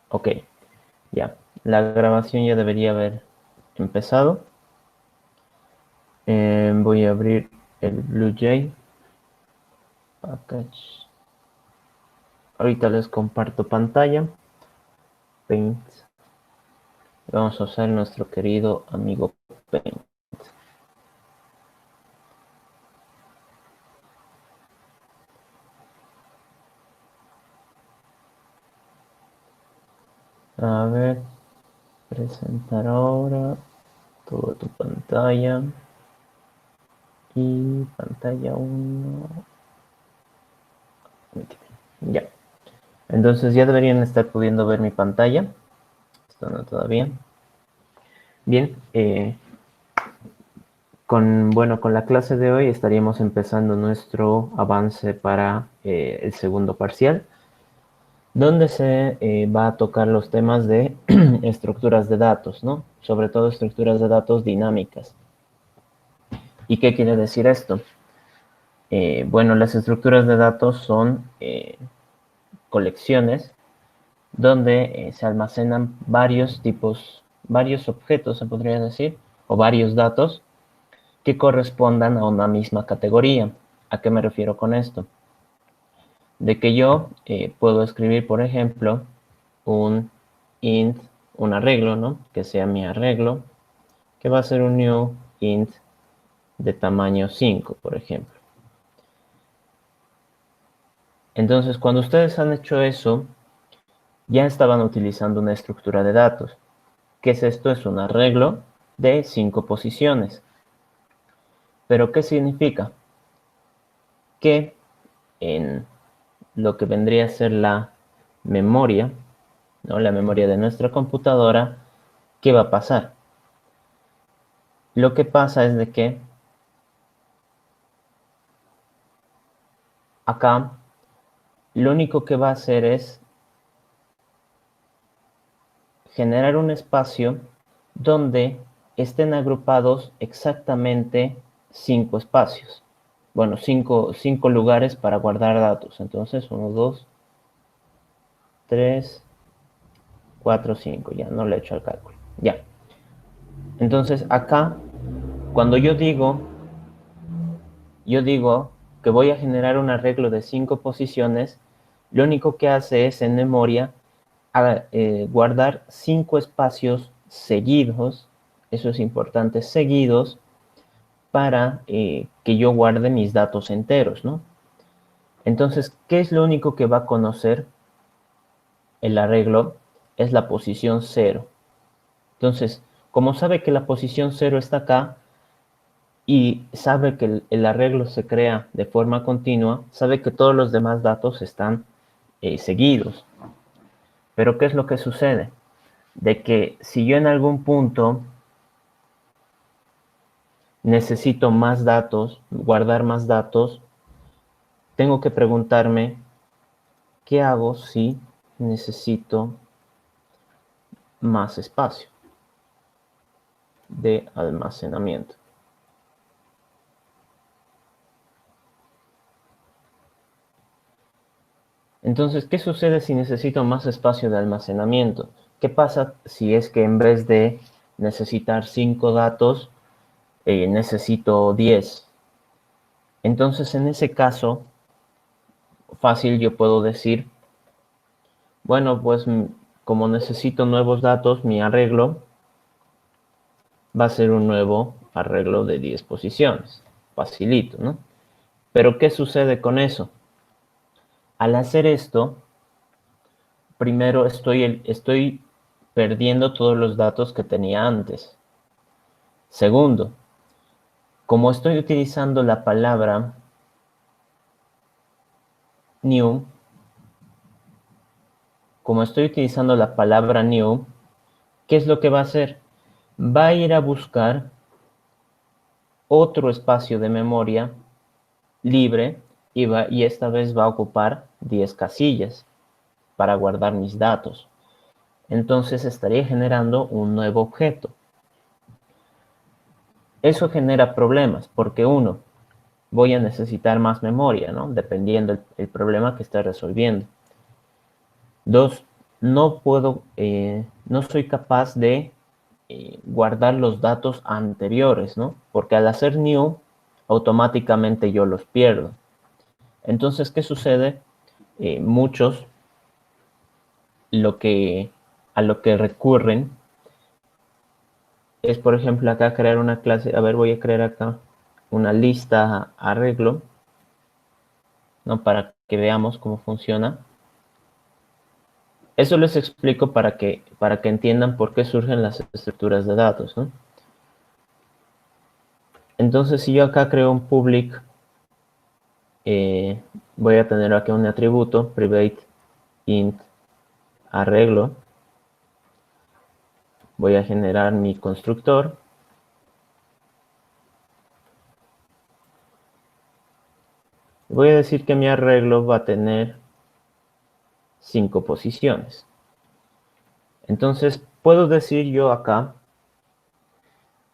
Ok, ya. La grabación ya debería haber empezado. Voy a abrir el BlueJ Package. Ahorita les comparto pantalla. Paint. Vamos a usar nuestro querido amigo Paint. A ver, presentar ahora toda tu pantalla. Y pantalla 1. Ya. Entonces ya deberían estar pudiendo ver mi pantalla. Esto no todavía. Bien, con la clase de hoy estaríamos empezando nuestro avance para el segundo parcial, donde se va a tocar los temas de estructuras de datos, ¿no? Sobre todo estructuras de datos dinámicas. ¿Y qué quiere decir esto? Bueno, las estructuras de datos son colecciones donde se almacenan varios tipos, varios objetos, se podría decir, o varios datos que correspondan a una misma categoría. ¿A qué me refiero con esto? De que yo puedo escribir, por ejemplo, un int, un arreglo, ¿no? Que sea mi arreglo, que va a ser un new int de tamaño 5, por ejemplo. Entonces, cuando ustedes han hecho eso, ya estaban utilizando una estructura de datos. ¿Qué es esto? Es un arreglo de 5 posiciones. ¿Pero qué significa? Que en lo que vendría a ser la memoria, ¿no? La memoria de nuestra computadora, ¿qué va a pasar? Lo que pasa es de que acá lo único que va a hacer es generar un espacio donde estén agrupados exactamente 5 espacios. Bueno, 5 lugares para guardar datos. Entonces, 1, 2, 3, 4, 5. Ya, no le he hecho el cálculo. Ya. Entonces, acá, cuando yo digo que voy a generar un arreglo de 5 posiciones, lo único que hace es en memoria guardar 5 espacios seguidos, eso es importante, seguidos, para que yo guarde mis datos enteros, ¿no? Entonces, ¿qué es lo único que va a conocer el arreglo? Es la posición 0. Entonces, como sabe que la posición 0 está acá, y sabe que el arreglo se crea de forma continua, sabe que todos los demás datos están seguidos. Pero ¿qué es lo que sucede? De que si yo en algún punto necesito más datos, guardar más datos, tengo que preguntarme, ¿qué hago si necesito más espacio de almacenamiento? Entonces, ¿qué sucede si necesito más espacio de almacenamiento? ¿Qué pasa si es que en vez de necesitar 5 datos, necesito 10? Entonces, en ese caso, fácil yo puedo decir, bueno, pues como necesito nuevos datos, mi arreglo va a ser un nuevo arreglo de 10 posiciones. Facilito, ¿no? Pero ¿qué sucede con eso? Al hacer esto, primero estoy perdiendo todos los datos que tenía antes. Segundo, como estoy utilizando la palabra new, ¿qué es lo que va a hacer? Va a ir a buscar otro espacio de memoria libre y esta vez va a ocupar 10 casillas para guardar mis datos. Entonces estaría generando un nuevo objeto. Eso genera problemas porque uno, voy a necesitar más memoria, ¿no? Dependiendo el problema que esté resolviendo. Dos, no puedo, no soy capaz de guardar los datos anteriores, ¿no? Porque al hacer new, automáticamente yo los pierdo. Entonces, ¿qué sucede? Muchos lo que, a lo que recurren es, por ejemplo, acá crear una clase. A ver, voy a crear acá una lista arreglo, ¿no? Para que veamos cómo funciona. Eso les explico para que entiendan por qué surgen las estructuras de datos, ¿no? Entonces, si yo acá creo un public, voy a tener aquí un atributo, private int arreglo. Voy a generar mi constructor. Voy a decir que mi arreglo va a tener 5 posiciones. Entonces, puedo decir yo acá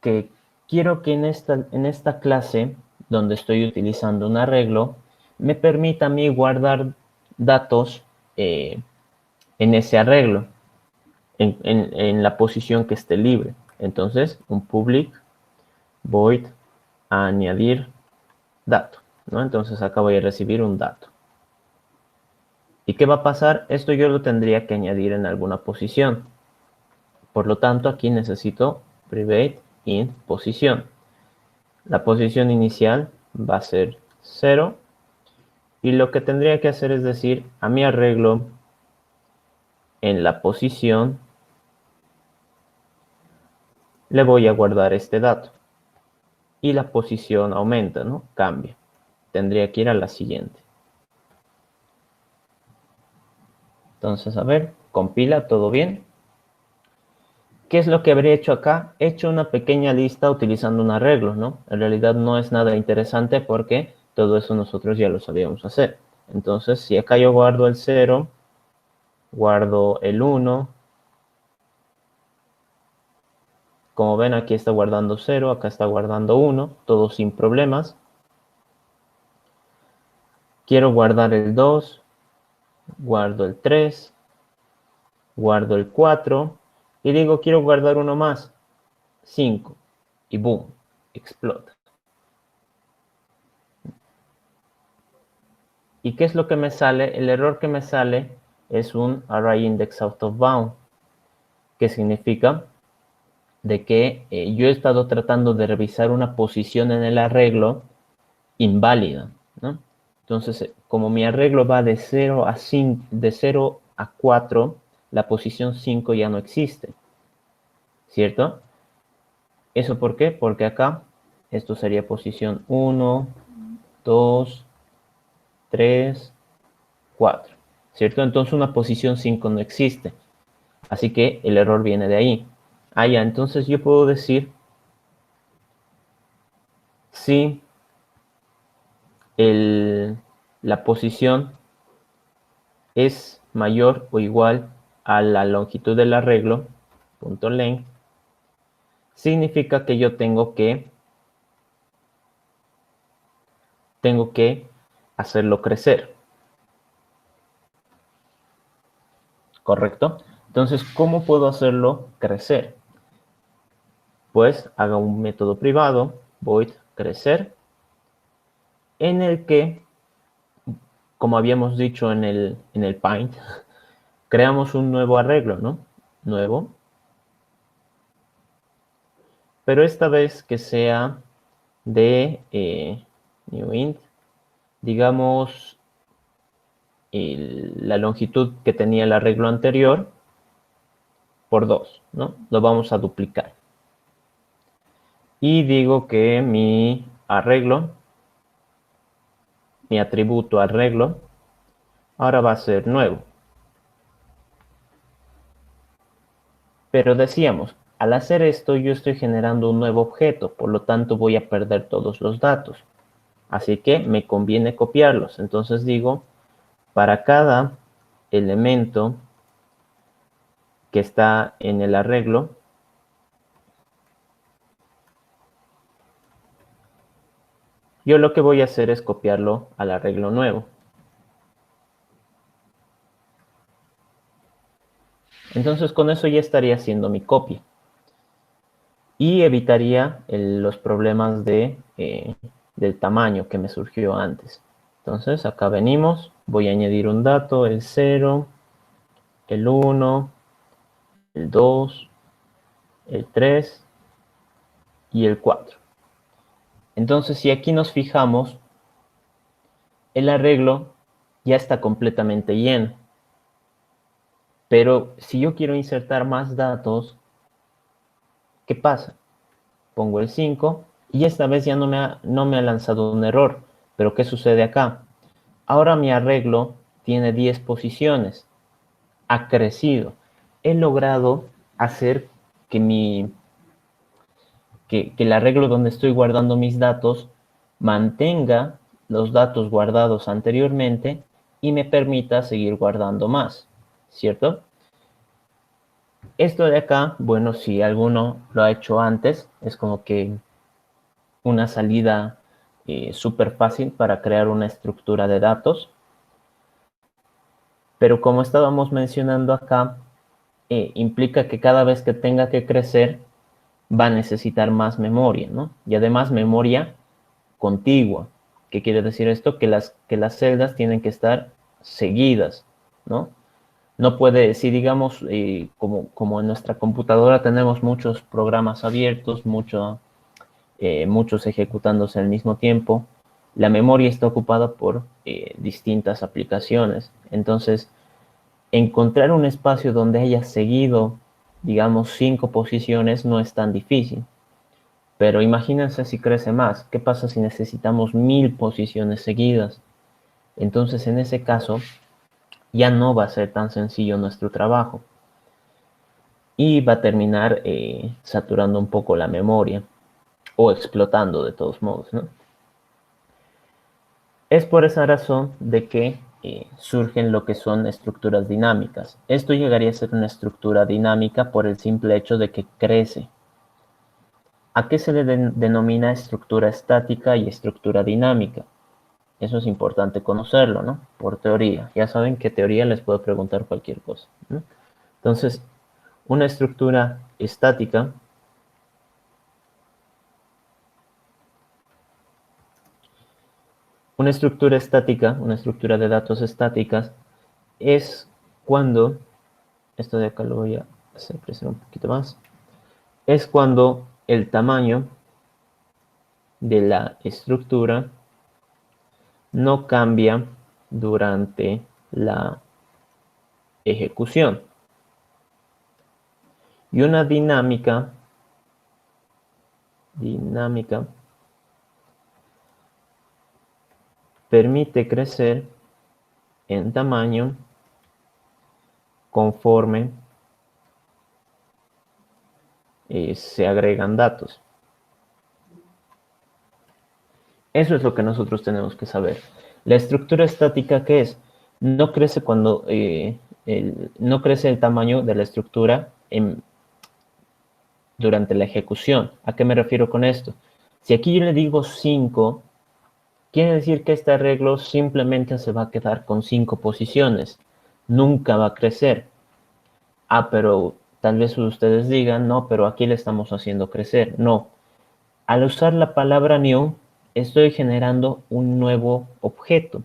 que quiero que en esta clase, donde estoy utilizando un arreglo, me permita a mí guardar datos en ese arreglo, en la posición que esté libre. Entonces, un public void añadir dato, ¿no? Entonces acá voy a recibir un dato. ¿Y qué va a pasar? Esto yo lo tendría que añadir en alguna posición. Por lo tanto, aquí necesito private int posición. La posición inicial va a ser 0. Y lo que tendría que hacer es decir, a mi arreglo en la posición le voy a guardar este dato. Y la posición aumenta, ¿no? Cambia. Tendría que ir a la siguiente. Entonces, a ver, compila, todo bien. ¿Qué es lo que habría hecho acá? He hecho una pequeña lista utilizando un arreglo, ¿no? En realidad no es nada interesante porque todo eso nosotros ya lo sabíamos hacer. Entonces, si acá yo guardo el 0, guardo el 1. Como ven, aquí está guardando 0, acá está guardando 1, todo sin problemas. Quiero guardar el 2, guardo el 3, guardo el 4 y digo quiero guardar uno más, 5, y boom, explota. ¿Y qué es lo que me sale? El error que me sale es un array index out of bound, que significa de que yo he estado tratando de revisar una posición en el arreglo inválida, ¿no? Entonces, como mi arreglo va de 0 a 5, de 0 a 4, la posición 5 ya no existe, ¿cierto? ¿Eso por qué? Porque acá esto sería posición 1, 2, 3, 4, ¿cierto? Entonces una posición 5 no existe. Así que el error viene de ahí. Ah, ya, entonces yo puedo decir si la posición es mayor o igual a la longitud del arreglo, punto length, significa que yo tengo que hacerlo crecer, ¿correcto? Entonces, ¿cómo puedo hacerlo crecer? Pues haga un método privado, void crecer, en el que, como habíamos dicho en el Paint, creamos un nuevo arreglo, ¿no? Nuevo, pero esta vez que sea de new int, digamos, la longitud que tenía el arreglo anterior por 2, ¿no? Lo vamos a duplicar. Y digo que mi arreglo, mi atributo arreglo, ahora va a ser nuevo. Pero decíamos, al hacer esto yo estoy generando un nuevo objeto, por lo tanto voy a perder todos los datos. Así que me conviene copiarlos. Entonces digo, para cada elemento que está en el arreglo, yo lo que voy a hacer es copiarlo al arreglo nuevo. Entonces con eso ya estaría haciendo mi copia. Y evitaría los problemas del tamaño que me surgió antes. Entonces acá venimos, voy a añadir un dato, el 0, el 1, el 2, el 3 y el 4. Entonces si aquí nos fijamos, el arreglo ya está completamente lleno. Pero si yo quiero insertar más datos, ¿qué pasa? Pongo el 5 y esta vez ya no me ha lanzado un error. Pero ¿qué sucede acá? Ahora mi arreglo tiene 10 posiciones. Ha crecido. He logrado hacer que, que el arreglo donde estoy guardando mis datos mantenga los datos guardados anteriormente y me permita seguir guardando más, ¿cierto? Esto de acá, bueno, si alguno lo ha hecho antes, es como que una salida súper fácil para crear una estructura de datos. Pero como estábamos mencionando acá, implica que cada vez que tenga que crecer, va a necesitar más memoria, ¿no? Y además memoria contigua. ¿Qué quiere decir esto? Que las celdas tienen que estar seguidas, ¿no? No puede, si digamos, como en nuestra computadora tenemos muchos programas abiertos, muchos ejecutándose al mismo tiempo, la memoria está ocupada por distintas aplicaciones. Entonces, encontrar un espacio donde haya seguido, digamos, 5 posiciones no es tan difícil. Pero imagínense si crece más. ¿Qué pasa si necesitamos 1000 posiciones seguidas? Entonces, en ese caso, ya no va a ser tan sencillo nuestro trabajo. Y va a terminar saturando un poco la memoria. O explotando de todos modos, ¿no? Es por esa razón de que surgen lo que son estructuras dinámicas. Esto llegaría a ser una estructura dinámica por el simple hecho de que crece. ¿A qué se le denomina estructura estática y estructura dinámica? Eso es importante conocerlo, ¿no? Por teoría. Ya saben que teoría les puedo preguntar cualquier cosa, ¿no? Entonces, una estructura estática una estructura de datos estáticas, es cuando, esto de acá lo voy a hacer crecer un poquito más, es cuando el tamaño de la estructura no cambia durante la ejecución. Y una dinámica permite crecer en tamaño conforme se agregan datos. Eso es lo que nosotros tenemos que saber. La estructura estática, ¿qué es? No crece cuando no crece el tamaño de la estructura durante la ejecución. ¿A qué me refiero con esto? Si aquí yo le digo 5, quiere decir que este arreglo simplemente se va a quedar con 5 posiciones. Nunca va a crecer. Ah, pero tal vez ustedes digan, no, pero aquí le estamos haciendo crecer. No. Al usar la palabra new, estoy generando un nuevo objeto,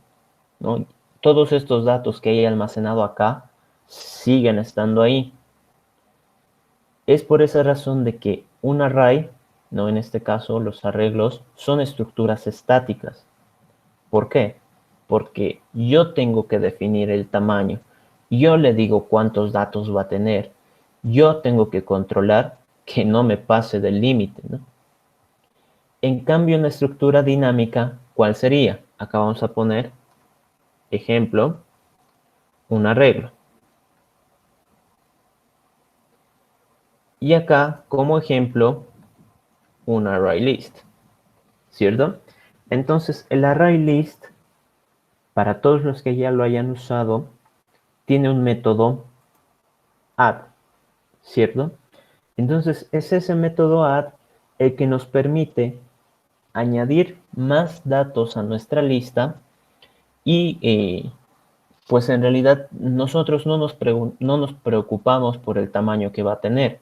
¿no? Todos estos datos que he almacenado acá siguen estando ahí. Es por esa razón de que un array, ¿no? En este caso los arreglos, son estructuras estáticas. ¿Por qué? Porque yo tengo que definir el tamaño. Yo le digo cuántos datos va a tener. Yo tengo que controlar que no me pase del límite, ¿no? En cambio, una estructura dinámica, ¿cuál sería? Acá vamos a poner, ejemplo, un arreglo. Y acá, como ejemplo, un array list, ¿cierto? Entonces, el array list, para todos los que ya lo hayan usado, tiene un método add, ¿cierto? Entonces, es ese método add el que nos permite añadir más datos a nuestra lista y Pues en realidad nosotros no nos preocupamos por el tamaño que va a tener.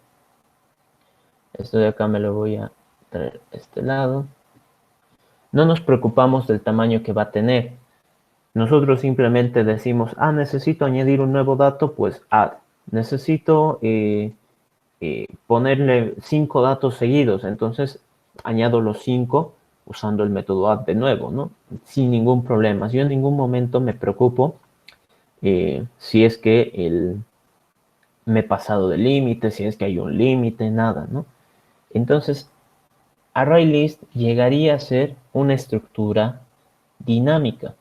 Esto de acá me lo voy a traer a este lado. No nos preocupamos del tamaño que va a tener. Nosotros simplemente decimos, necesito añadir un nuevo dato, pues add. Necesito ponerle 5 datos seguidos, entonces añado los 5 usando el método add de nuevo, ¿no? Sin ningún problema. Yo en ningún momento me preocupo si es que me he pasado de límite, si es que hay un límite, nada, ¿no? Entonces, ArrayList llegaría a ser una estructura dinámica.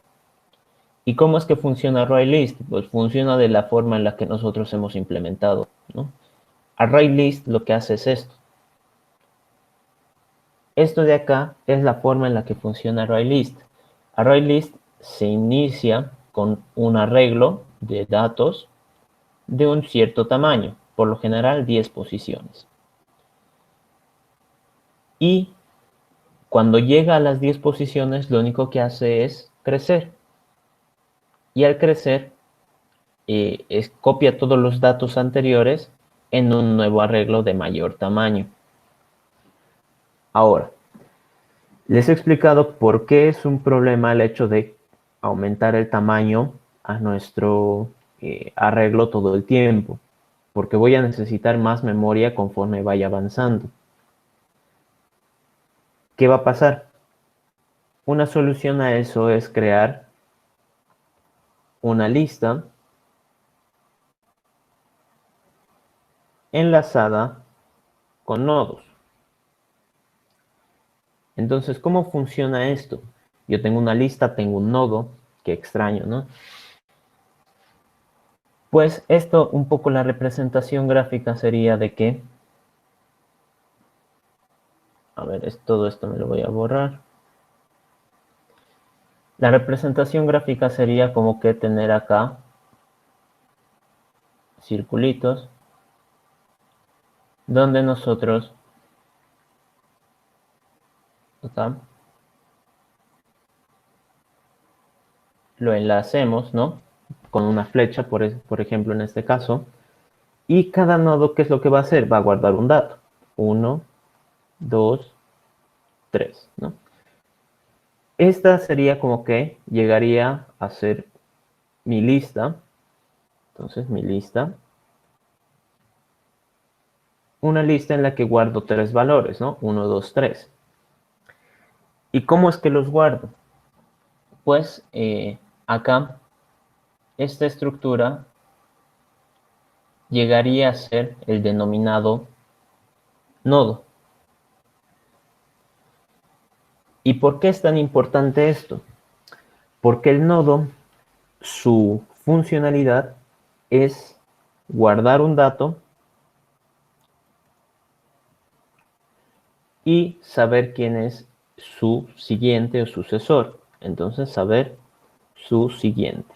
¿Y cómo es que funciona ArrayList? Pues funciona de la forma en la que nosotros hemos implementado, ¿no? ArrayList lo que hace es esto. Esto de acá es la forma en la que funciona ArrayList. ArrayList se inicia con un arreglo de datos de un cierto tamaño, por lo general 10 posiciones. Y cuando llega a las 10 posiciones, lo único que hace es crecer. Y al crecer, copia todos los datos anteriores en un nuevo arreglo de mayor tamaño. Ahora, les he explicado por qué es un problema el hecho de aumentar el tamaño a nuestro arreglo todo el tiempo, porque voy a necesitar más memoria conforme vaya avanzando. ¿Qué va a pasar? Una solución a eso es crear una lista enlazada con nodos. Entonces, ¿cómo funciona esto? Yo tengo una lista, tengo un nodo, qué extraño, ¿no? Pues esto, un poco la representación gráfica sería de que, a ver, todo esto me lo voy a borrar. La representación gráfica sería como que tener acá circulitos donde nosotros acá lo enlacemos, ¿no? Con una flecha, por ejemplo, en este caso. Y cada nodo, ¿qué es lo que va a hacer? Va a guardar un dato. 1, 2, 3, ¿no? Esta sería como que llegaría a ser mi lista. Entonces, mi lista. Una lista en la que guardo 3 valores, ¿no? 1, 2, 3. ¿Y cómo es que los guardo? Pues acá, esta estructura llegaría a ser el denominado nodo. ¿Y por qué es tan importante esto? Porque el nodo, su funcionalidad es guardar un dato y saber quién es su siguiente o sucesor. Entonces, saber su siguiente.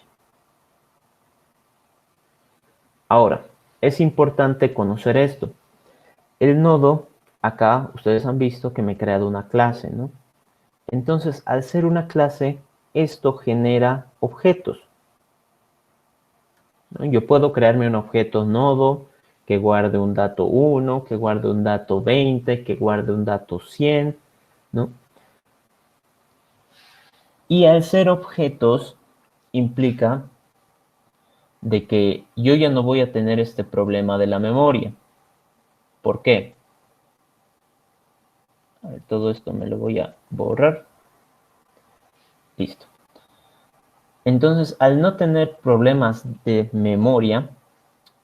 Ahora, es importante conocer esto. El nodo, acá ustedes han visto que me he creado una clase, ¿no? Entonces, al ser una clase, esto genera objetos, ¿no? Yo puedo crearme un objeto nodo que guarde un dato 1, que guarde un dato 20, que guarde un dato 100, ¿no? Y al ser objetos implica de que yo ya no voy a tener este problema de la memoria. ¿Por qué? A ver, todo esto me lo voy a borrar. Listo. Entonces, al no tener problemas de memoria,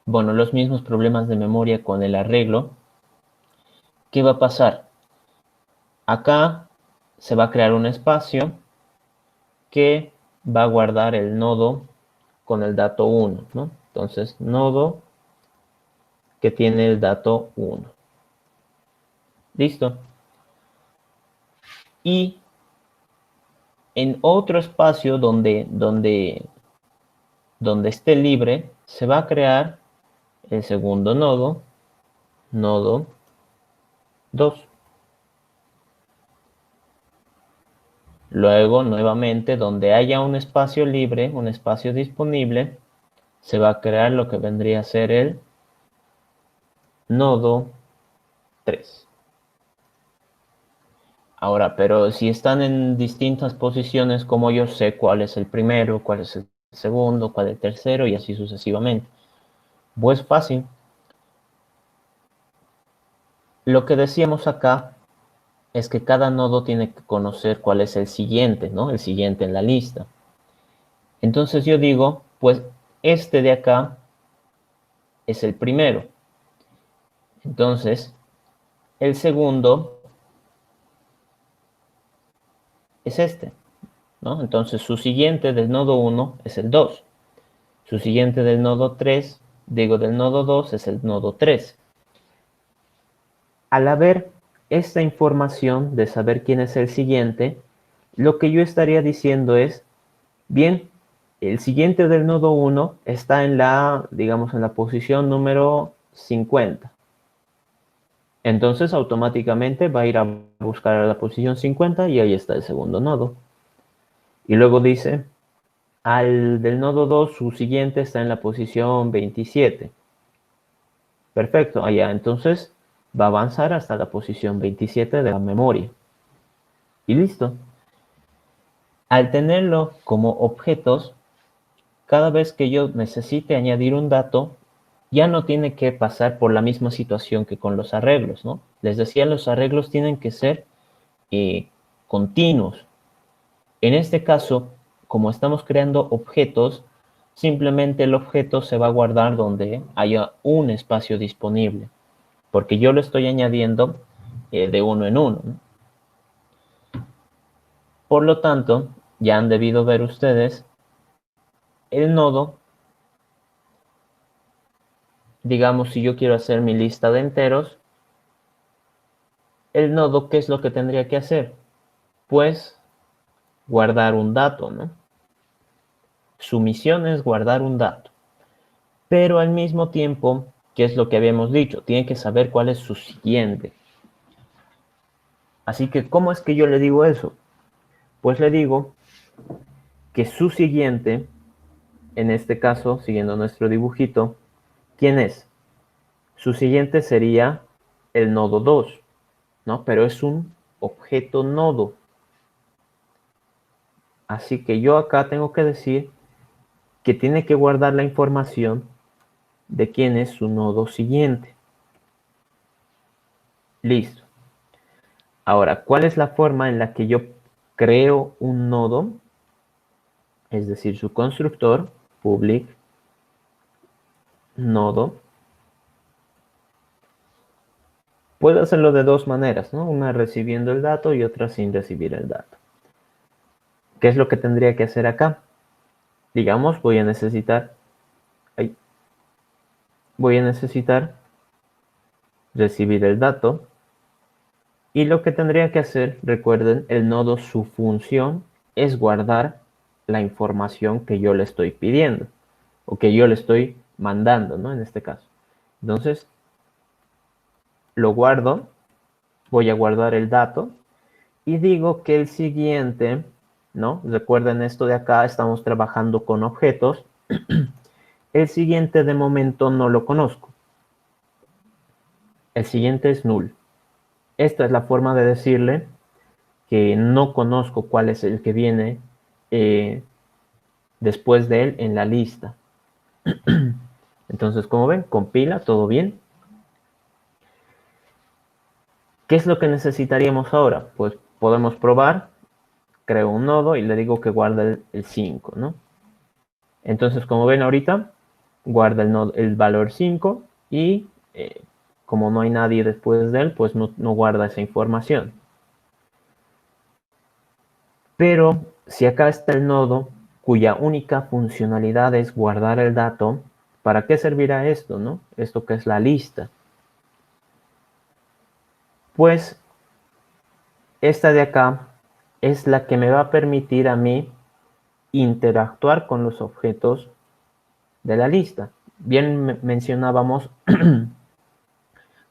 bueno, los mismos problemas de memoria con el arreglo, ¿qué va a pasar? Acá se va a crear un espacio que va a guardar el nodo con el dato 1, ¿no? Entonces, nodo que tiene el dato 1. Listo. Y en otro espacio donde esté libre, se va a crear el segundo nodo, nodo 2. Luego, nuevamente, donde haya un espacio libre, un espacio disponible, se va a crear lo que vendría a ser el nodo 3. Ahora, pero si están en distintas posiciones, como yo sé cuál es el primero, cuál es el segundo, cuál es el tercero y así sucesivamente? Pues fácil. Lo que decíamos acá es que cada nodo tiene que conocer cuál es el siguiente, ¿no? El siguiente en la lista. Entonces yo digo, pues este de acá es el primero. Entonces, el segundo es este, ¿no? Entonces su siguiente del nodo 1 es el 2. Su siguiente del nodo 3, digo del nodo 2, es el nodo 3. Al haber esta información de saber quién es el siguiente, lo que yo estaría diciendo es, bien, el siguiente del nodo 1 está en la, digamos, en la posición número 50. Entonces automáticamente va a ir a buscar a la posición 50 y ahí está el segundo nodo. Y luego dice, al del nodo 2, su siguiente está en la posición 27. Perfecto, allá entonces va a avanzar hasta la posición 27 de la memoria. Y listo. Al tenerlo como objetos, cada vez que yo necesite añadir un dato, ya no tiene que pasar por la misma situación que con los arreglos, ¿no? Les decía, los arreglos tienen que ser continuos. En este caso, como estamos creando objetos, simplemente el objeto se va a guardar donde haya un espacio disponible, porque yo lo estoy añadiendo de uno en uno, ¿no? Por lo tanto, ya han debido ver ustedes, el nodo, digamos, si yo quiero hacer mi lista de enteros, el nodo, ¿qué es lo que tendría que hacer? Pues guardar un dato, ¿no? Su misión es guardar un dato. Pero al mismo tiempo, ¿qué es lo que habíamos dicho? Tiene que saber cuál es su siguiente. Así que, ¿cómo es que yo le digo eso? Pues le digo que su siguiente, en este caso, siguiendo nuestro dibujito, ¿quién es? Su siguiente sería el nodo 2, ¿no? Pero es un objeto nodo. Así que yo acá tengo que decir que tiene que guardar la información de quién es su nodo siguiente. Listo. Ahora, ¿cuál es la forma en la que yo creo un nodo? Es decir, su constructor, public nodo. Puedo hacerlo de dos maneras, ¿no? Una recibiendo el dato y otra sin recibir el dato. ¿Qué es lo que tendría que hacer acá? Digamos, voy a necesitar recibir el dato. Y lo que tendría que hacer, recuerden, el nodo, su función es guardar la información que yo le estoy pidiendo o que yo le estoy mandando, ¿no? En este caso. Entonces, lo guardo, voy a guardar el dato y digo que el siguiente, ¿no? Recuerden esto de acá, estamos trabajando con objetos. El siguiente de momento no lo conozco. El siguiente es null. Esta es la forma de decirle que no conozco cuál es el que viene después de él en la lista. Entonces, como ven, compila, todo bien. ¿Qué es lo que necesitaríamos ahora? Pues podemos probar, creo un nodo y le digo que guarde el 5, ¿no? Entonces, como ven ahorita, guarda el valor 5 y como no hay nadie después de él, pues no guarda esa información. Pero si acá está el nodo cuya única funcionalidad es guardar el dato, ¿para qué servirá esto, no? Esto que es la lista. Pues esta de acá es la que me va a permitir a mí interactuar con los objetos de la lista. Bien mencionábamos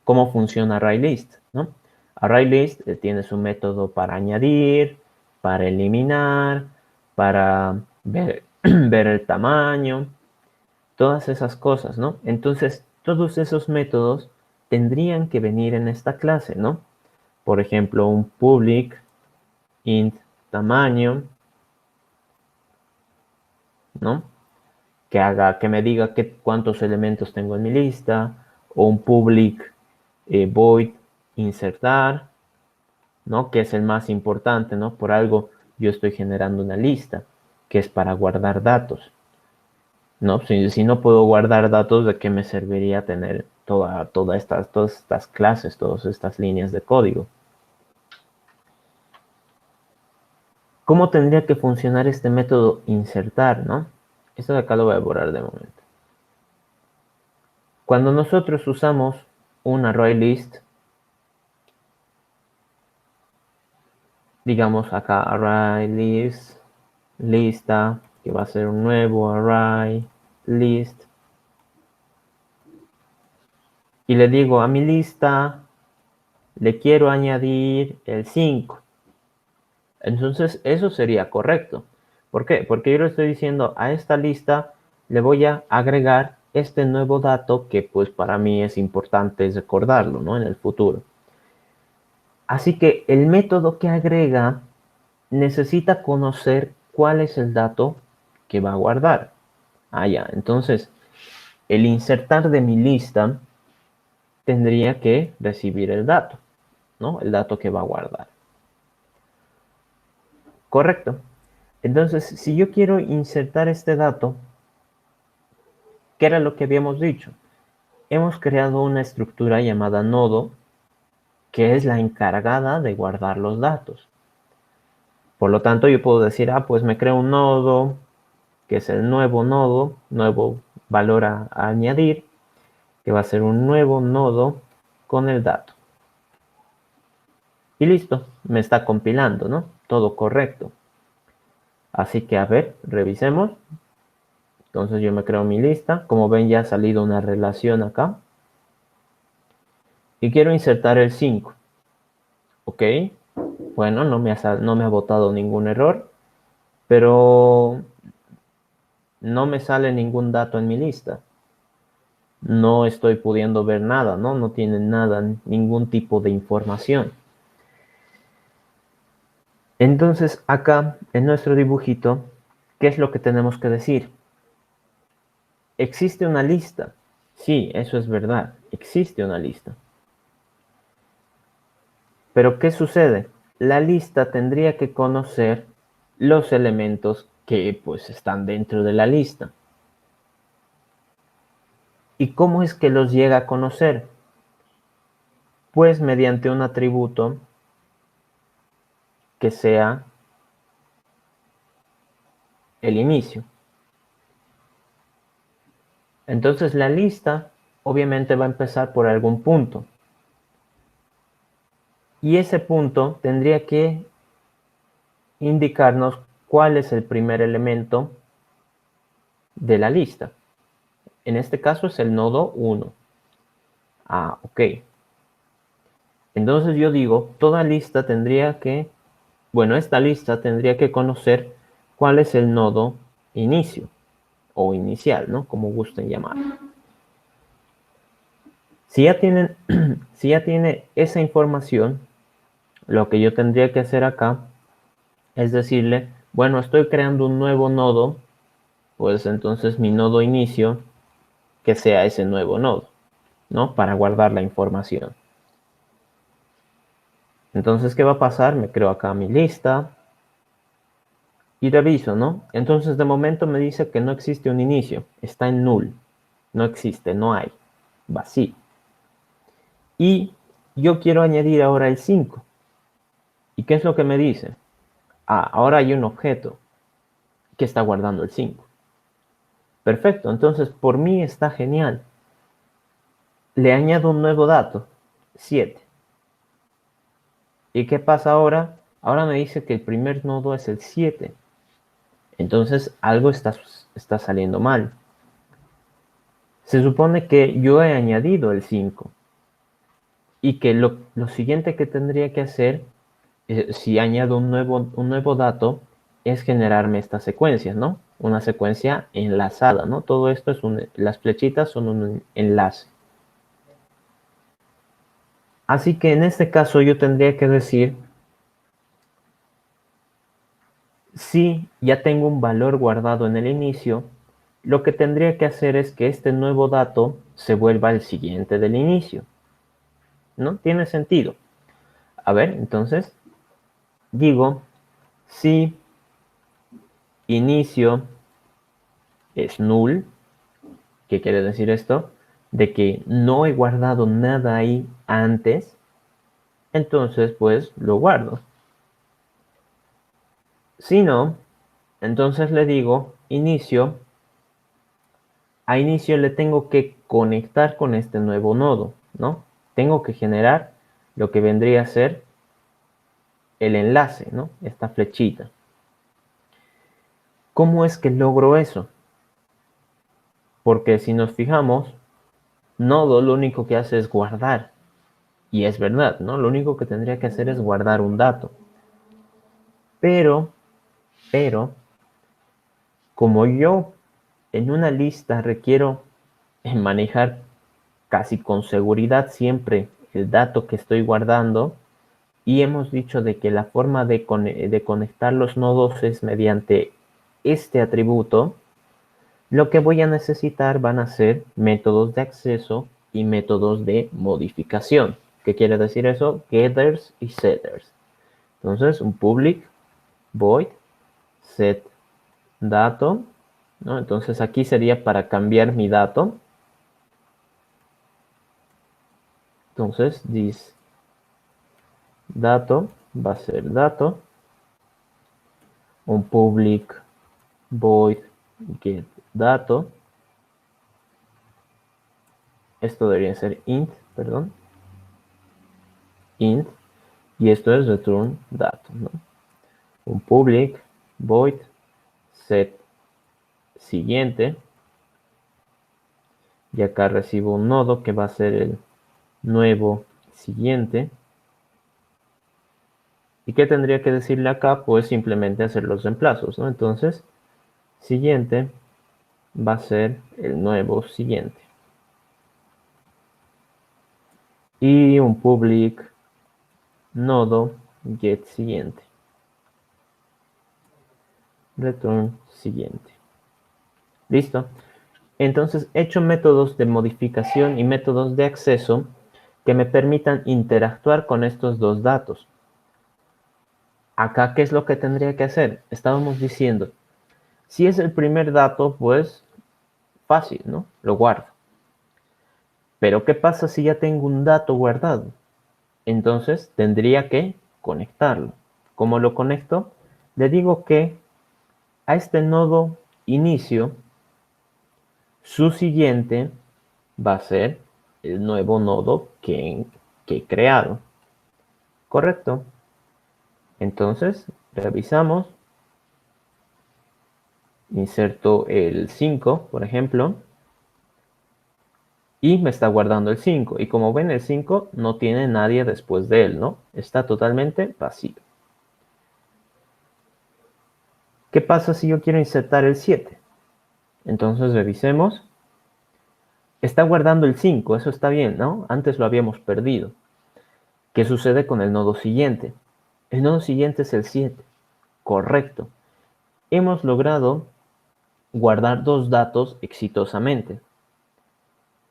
cómo funciona ArrayList, ¿no? ArrayList tiene su método para añadir, para eliminar, para ver, ver el tamaño, todas esas cosas, ¿no? Entonces, todos esos métodos tendrían que venir en esta clase, ¿no? Por ejemplo, un public int tamaño, ¿no? Que me diga cuántos elementos tengo en mi lista, o un public void insertar, ¿no? Que es el más importante, ¿no? Por algo yo estoy generando una lista, que es para guardar datos, ¿no? Si no puedo guardar datos, ¿de qué me serviría tener todas estas clases, todas estas líneas de código? ¿Cómo tendría que funcionar este método insertar, no? Esto de acá lo voy a borrar de momento. Cuando nosotros usamos un ArrayList, digamos acá ArrayList, lista, que va a ser un nuevo ArrayList, y le digo a mi lista, le quiero añadir el 5. Entonces, eso sería correcto. ¿Por qué? Porque yo le estoy diciendo a esta lista, le voy a agregar este nuevo dato que pues para mí es importante recordarlo, ¿no? En el futuro. Así que el método que agrega necesita conocer cuál es el dato que va a guardar. Ya. Entonces, el insertar de mi lista tendría que recibir el dato, ¿no? El dato que va a guardar. Correcto. Entonces, si yo quiero insertar este dato, ¿qué era lo que habíamos dicho? Hemos creado una estructura llamada nodo, que es la encargada de guardar los datos. Por lo tanto, yo puedo decir, pues me creo un nodo, que es el nuevo nodo, nuevo valor a añadir, que va a ser un nuevo nodo con el dato. Y listo, me está compilando, ¿no? Todo correcto. Así que, a ver, revisemos. Entonces yo me creo mi lista. Como ven, ya ha salido una relación acá. Y quiero insertar el 5. Ok. Bueno, no me ha botado ningún error. Pero no me sale ningún dato en mi lista. No estoy pudiendo ver nada, ¿no? No tiene nada, ningún tipo de información. Entonces, acá, en nuestro dibujito, ¿qué es lo que tenemos que decir? ¿Existe una lista? Sí, eso es verdad. Existe una lista. Pero ¿qué sucede? La lista tendría que conocer los elementos que pues están dentro de la lista. ¿Y cómo es que los llega a conocer? Pues mediante un atributo que sea el inicio. Entonces la lista obviamente va a empezar por algún punto. Y ese punto tendría que indicarnos cuál es el primer elemento de la lista. En este caso es el nodo 1. Ok. Entonces yo digo, toda lista tendría que, esta lista tendría que conocer cuál es el nodo inicio o inicial, ¿no? Como gusten llamar. Si ya tiene esa información, lo que yo tendría que hacer acá es decirle, bueno, estoy creando un nuevo nodo, pues entonces mi nodo inicio, que sea ese nuevo nodo, ¿no? Para guardar la información. Entonces, ¿qué va a pasar? Me creo acá mi lista y reviso, ¿no? Entonces, de momento me dice que no existe un inicio, está en null, no existe, no hay, vacío. Y yo quiero añadir ahora el 5. ¿Y qué es lo que me dice? Ahora hay un objeto que está guardando el 5. Perfecto, entonces por mí está genial. Le añado un nuevo dato, 7. ¿Y qué pasa ahora? Ahora me dice que el primer nodo es el 7. Entonces algo está saliendo mal. Se supone que yo he añadido el 5 y que lo siguiente que tendría que hacer si añado un nuevo dato, es generarme esta secuencia, ¿no? Una secuencia enlazada, ¿no? Todo esto es las flechitas son un enlace. Así que en este caso yo tendría que decir si ya tengo un valor guardado en el inicio, lo que tendría que hacer es que este nuevo dato se vuelva el siguiente del inicio. ¿No? Tiene sentido. A ver, entonces, digo, si inicio es null, ¿qué quiere decir esto? De que no he guardado nada ahí antes, entonces pues lo guardo. Si no, entonces le digo inicio. A inicio le tengo que conectar con este nuevo nodo, ¿no? Tengo que generar lo que vendría a ser el enlace, ¿no? Esta flechita. ¿Cómo es que logro eso? Porque si nos fijamos, nodo lo único que hace es guardar. Y es verdad, ¿no? Lo único que tendría que hacer es guardar un dato. Pero, como yo en una lista requiero manejar casi con seguridad siempre el dato que estoy guardando, y hemos dicho de que la forma de conectar los nodos es mediante este atributo, lo que voy a necesitar van a ser métodos de acceso y métodos de modificación. ¿Qué quiere decir eso? Getters y setters. Entonces, un public void set dato, ¿no? Entonces aquí sería para cambiar mi dato. Entonces, this dato va a ser dato. Un public void get dato. Esto debería ser int, perdón. Int. Y esto es return dato, ¿no? Un public void set siguiente. Y acá recibo un nodo que va a ser el nuevo siguiente. ¿Y qué tendría que decirle acá? Pues simplemente hacer los reemplazos, ¿no? Entonces, siguiente va a ser el nuevo siguiente. Y un public nodo get siguiente. Return siguiente. ¿Listo? Entonces, he hecho métodos de modificación y métodos de acceso que me permitan interactuar con estos dos datos. Acá, ¿qué es lo que tendría que hacer? Estábamos diciendo, si es el primer dato, pues fácil, ¿no? Lo guardo. Pero ¿qué pasa si ya tengo un dato guardado? Entonces tendría que conectarlo. ¿Cómo lo conecto? Le digo que a este nodo inicio, su siguiente va a ser el nuevo nodo que he creado. ¿Correcto? Entonces, revisamos. Inserto el 5, por ejemplo. Y me está guardando el 5. Y como ven, el 5 no tiene nadie después de él, ¿no? Está totalmente vacío. ¿Qué pasa si yo quiero insertar el 7? Entonces revisemos. Está guardando el 5, eso está bien, ¿no? Antes lo habíamos perdido. ¿Qué sucede con el nodo siguiente? El nodo siguiente es el 7. Correcto. Hemos logrado guardar dos datos exitosamente.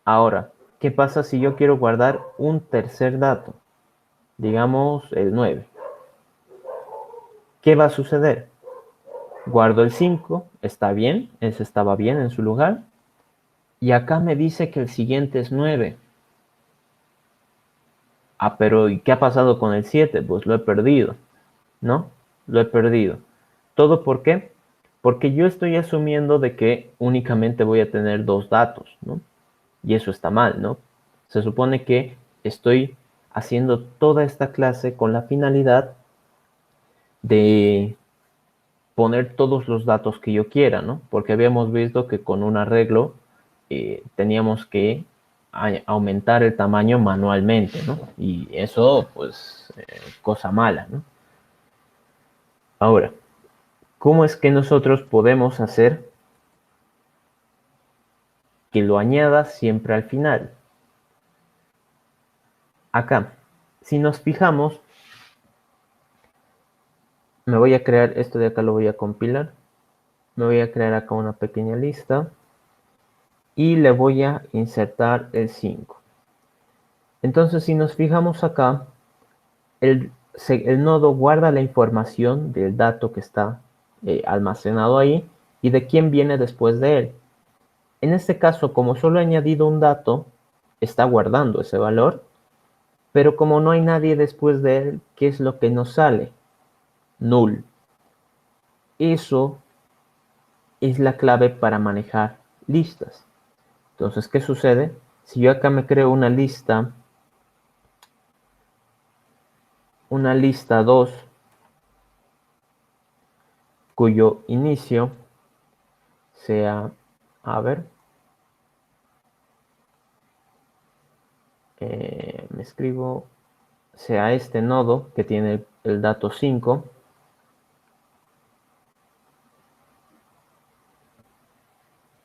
Ahora, ¿qué pasa si yo quiero guardar un tercer dato? Digamos el 9. ¿Qué va a suceder? Guardo el 5, está bien, ese estaba bien en su lugar. Y acá me dice que el siguiente es 9. Ah, pero ¿y qué ha pasado con el 7? Pues lo he perdido, ¿no? Lo he perdido. ¿Todo por qué? Porque yo estoy asumiendo de que únicamente voy a tener dos datos, ¿no? Y eso está mal, ¿no? Se supone que estoy haciendo toda esta clase con la finalidad de poner todos los datos que yo quiera, ¿no? Porque habíamos visto que con un arreglo teníamos que aumentar el tamaño manualmente, ¿no? Y eso, pues, cosa mala, ¿no? Ahora, ¿cómo es que nosotros podemos hacer que lo añada siempre al final? Acá, si nos fijamos, me voy a crear, esto de acá lo voy a compilar, me voy a crear acá una pequeña lista y le voy a insertar el 5. Entonces, si nos fijamos acá, el nodo guarda la información del dato que está almacenado ahí y de quién viene después de él. En este caso, como solo he añadido un dato, está guardando ese valor, pero como no hay nadie después de él, ¿qué es lo que nos sale? Null. Eso es la clave para manejar listas. Entonces, ¿qué sucede? Si yo acá me creo una lista 2, cuyo inicio sea, a ver, me escribo, sea este nodo que tiene el dato 5,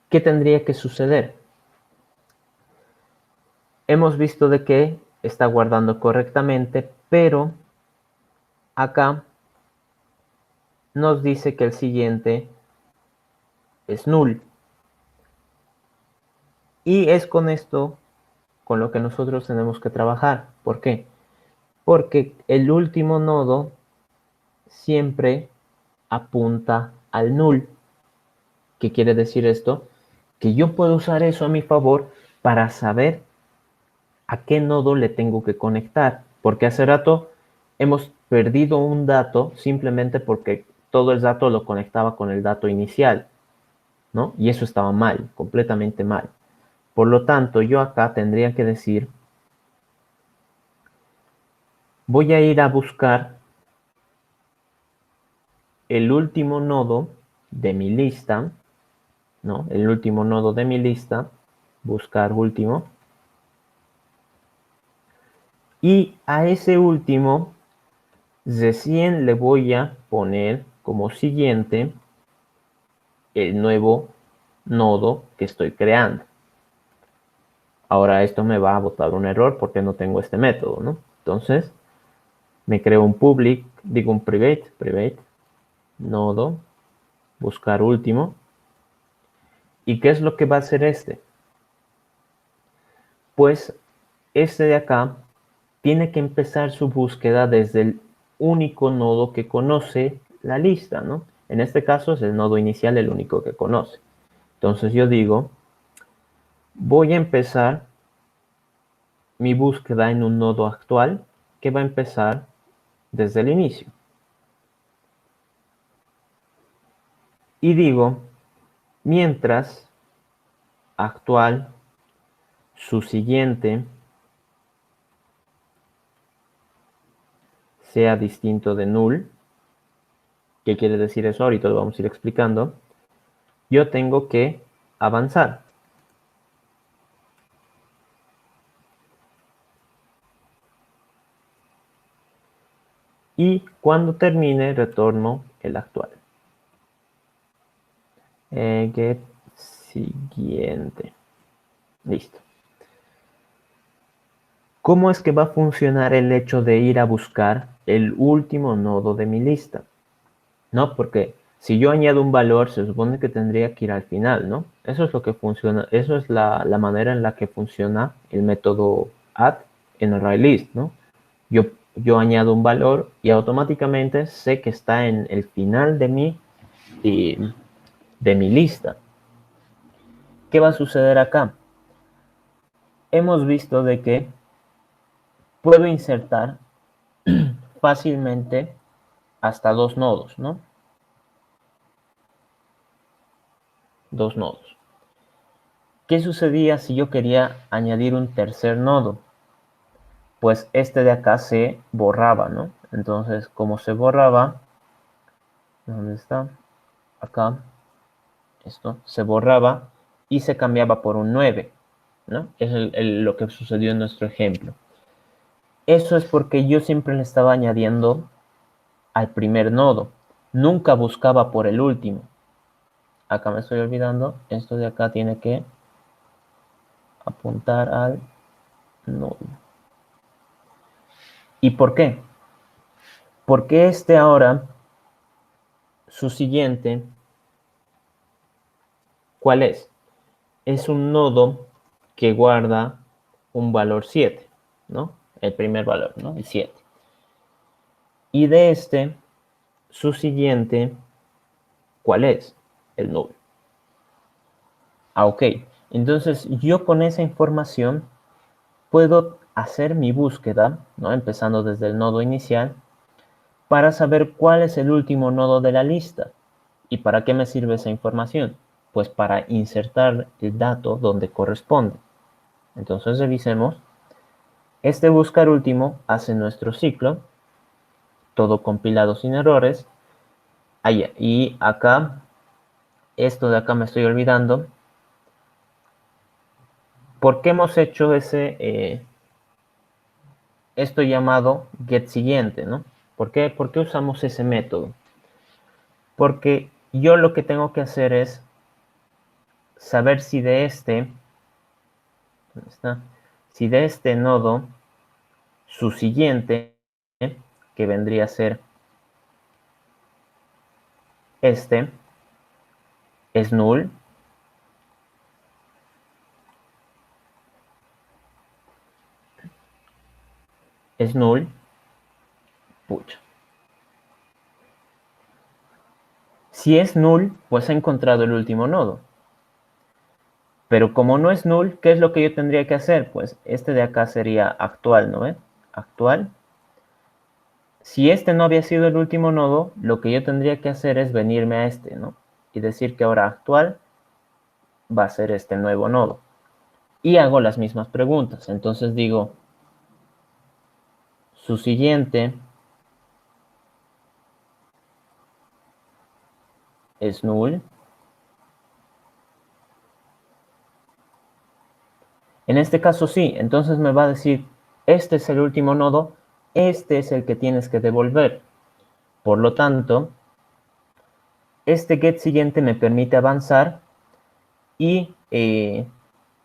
¿qué tendría que suceder? Hemos visto de que está guardando correctamente, pero acá nos dice que el siguiente es null. Y es con esto con lo que nosotros tenemos que trabajar. ¿Por qué? Porque el último nodo siempre apunta al null. ¿Qué quiere decir esto? Que yo puedo usar eso a mi favor para saber a qué nodo le tengo que conectar. Porque hace rato hemos perdido un dato simplemente porque todo el dato lo conectaba con el dato inicial, ¿no? Y eso estaba mal, completamente mal. Por lo tanto, yo acá tendría que decir, voy a ir a buscar el último nodo de mi lista, ¿no? El último nodo de mi lista, buscar último. Y a ese último, recién le voy a poner como siguiente el nuevo nodo que estoy creando. Ahora esto me va a botar un error porque no tengo este método, ¿no? Entonces, me creo un public, digo un private, nodo, buscar último. ¿Y qué es lo que va a hacer este? Pues este de acá tiene que empezar su búsqueda desde el único nodo que conoce la lista, ¿no? En este caso es el nodo inicial el único que conoce. Entonces yo digo, voy a empezar mi búsqueda en un nodo actual que va a empezar desde el inicio. Y digo, mientras actual, su siguiente sea distinto de null, ¿qué quiere decir eso? Ahorita lo vamos a ir explicando. Yo tengo que avanzar. Y cuando termine, retorno el actual. Get siguiente. Listo. ¿Cómo es que va a funcionar el hecho de ir a buscar el último nodo de mi lista? ¿No? Porque si yo añado un valor, se supone que tendría que ir al final, ¿no? Eso es lo que funciona, eso es la manera en la que funciona el método add en ArrayList, ¿no? Yo añado un valor y automáticamente sé que está en el final de mi lista. ¿Qué va a suceder acá? Hemos visto de que puedo insertar fácilmente hasta 2 nodos, ¿no? 2 nodos. ¿Qué sucedía si yo quería añadir un tercer nodo? Pues este de acá se borraba, ¿no? Entonces, como se borraba, ¿dónde está? Acá, esto, se borraba y se cambiaba por un 9, ¿no? Es lo que sucedió en nuestro ejemplo. Eso es porque yo siempre le estaba añadiendo al primer nodo. nunca buscaba por el último. Acá me estoy olvidando, esto de acá tiene que apuntar al null. ¿Y por qué? Porque este ahora, su siguiente, ¿cuál es? Es un nodo que guarda un valor 7, ¿no? El primer valor, ¿no? El 7. Y de este, su siguiente, ¿cuál es? El null. Ok. Entonces, yo con esa información puedo hacer mi búsqueda, ¿no? Empezando desde el nodo inicial, para saber cuál es el último nodo de la lista. ¿Y para qué me sirve esa información? Pues para insertar el dato donde corresponde. Entonces revisemos. Este buscar último hace nuestro ciclo, todo compilado sin errores. Y acá, esto de acá me estoy olvidando. ¿Por qué hemos hecho esto llamado getSiguiente, ¿no? ¿Por qué usamos ese método? Porque yo lo que tengo que hacer es saber si de este, ¿dónde está? Si de este nodo, su siguiente, que vendría a ser este, es null. Es null. Pucha. Si es null, pues he encontrado el último nodo. Pero como no es null, ¿qué es lo que yo tendría que hacer? Pues este de acá sería actual, ¿no ven? Actual. Si este no había sido el último nodo, lo que yo tendría que hacer es venirme a este, ¿no? Y decir que ahora actual va a ser este nuevo nodo. Y hago las mismas preguntas. Entonces digo, su siguiente es null. En este caso sí, entonces me va a decir, este es el último nodo, este es el que tienes que devolver. Por lo tanto, este getSiguiente me permite avanzar y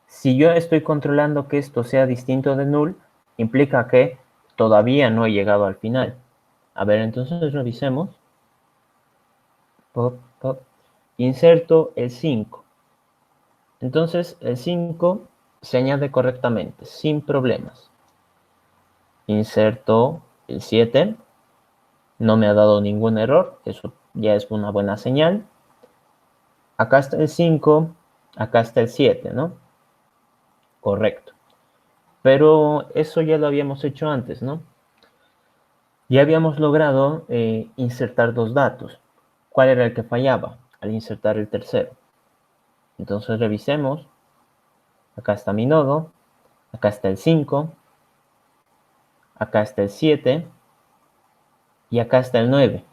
si yo estoy controlando que esto sea distinto de null, implica que todavía no he llegado al final. A ver, entonces revisemos. Pop, pop. Inserto el 5. Entonces el 5 se añade correctamente, sin problemas. Inserto el 7. No me ha dado ningún error, eso ya es una buena señal. Acá está el 5, acá está el 7, ¿no? Correcto. Pero eso ya lo habíamos hecho antes, ¿no? Ya habíamos logrado insertar dos datos. ¿Cuál era el que fallaba? Al insertar el tercero. Entonces revisemos. Acá está mi nodo. Acá está el 5. Acá está el 7. Y acá está el 9.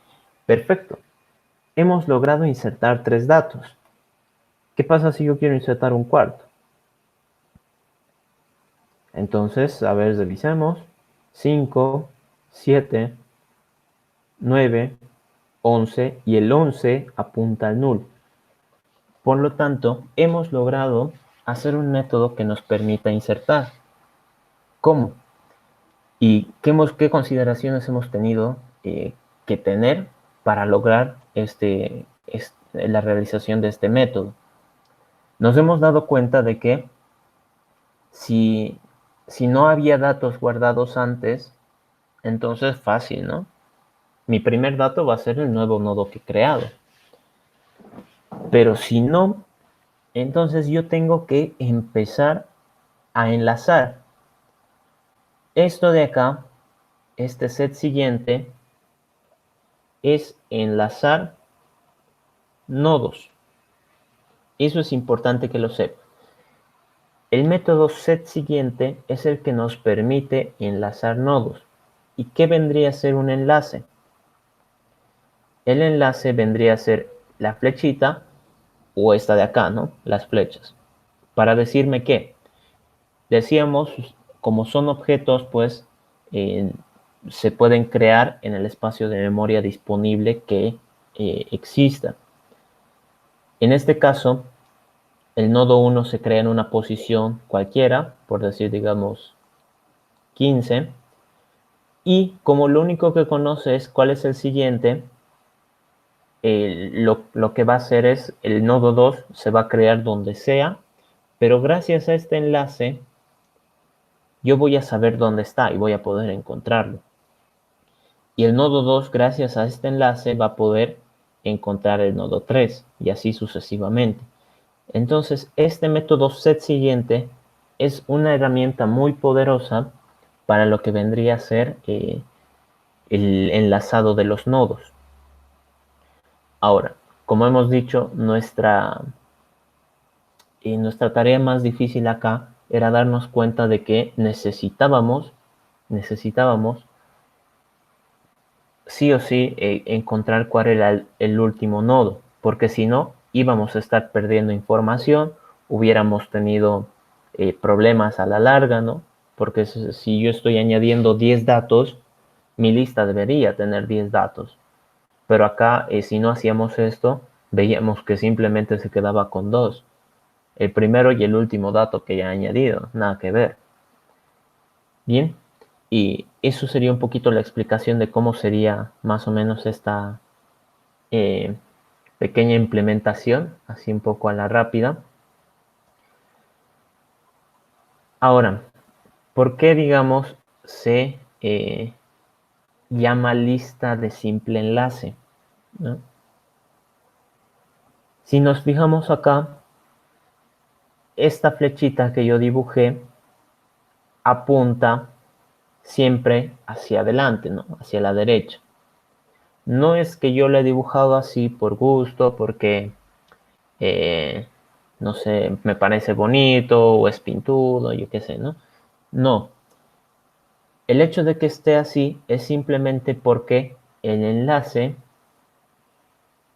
Perfecto. Hemos logrado insertar tres datos. ¿Qué pasa si yo quiero insertar un cuarto? Entonces, a ver, revisemos. 5, 7, 9, 11 y el 11 apunta al null. Por lo tanto, hemos logrado hacer un método que nos permita insertar. ¿Cómo? ¿Y qué consideraciones hemos tenido que tener para lograr la realización de este método? Nos hemos dado cuenta de que si no había datos guardados antes, entonces fácil, ¿no? Mi primer dato va a ser el nuevo nodo que he creado. Pero si no, entonces yo tengo que empezar a enlazar esto de acá, este set siguiente, es enlazar nodos. Eso es importante que lo sepa. El método set siguiente es el que nos permite enlazar nodos. ¿Y qué vendría a ser un enlace? El enlace vendría a ser la flechita o esta de acá, ¿no? Las flechas. Para decirme que, decíamos, como son objetos, pues se pueden crear en el espacio de memoria disponible que exista. En este caso, el nodo 1 se crea en una posición cualquiera, por decir, digamos, 15, y como lo único que conoce es cuál es el siguiente, lo que va a hacer es el nodo 2 se va a crear donde sea, pero gracias a este enlace yo voy a saber dónde está y voy a poder encontrarlo. Y el nodo 2, gracias a este enlace, va a poder encontrar el nodo 3 y así sucesivamente. Entonces, este método setSiguiente es una herramienta muy poderosa para lo que vendría a ser el enlazado de los nodos. Ahora, como hemos dicho, nuestra tarea más difícil acá era darnos cuenta de que necesitábamos sí o sí encontrar cuál era el último nodo, porque si no, íbamos a estar perdiendo información, hubiéramos tenido problemas a la larga, ¿no? Porque si yo estoy añadiendo 10 datos, mi lista debería tener 10 datos. Pero acá, si no hacíamos esto, veíamos que simplemente se quedaba con 2. El primero y el último dato que ya he añadido, nada que ver. Bien, y eso sería un poquito la explicación de cómo sería más o menos esta eh, pequeña implementación, así un poco a la rápida. Ahora, ¿por qué, digamos, se llama lista de simple enlace? ¿No? Si nos fijamos acá, esta flechita que yo dibujé apunta siempre hacia adelante, ¿no? Hacia la derecha. No es que yo lo he dibujado así por gusto, porque, no sé, me parece bonito o es pintudo, yo qué sé, ¿no? No. El hecho de que esté así es simplemente porque el enlace,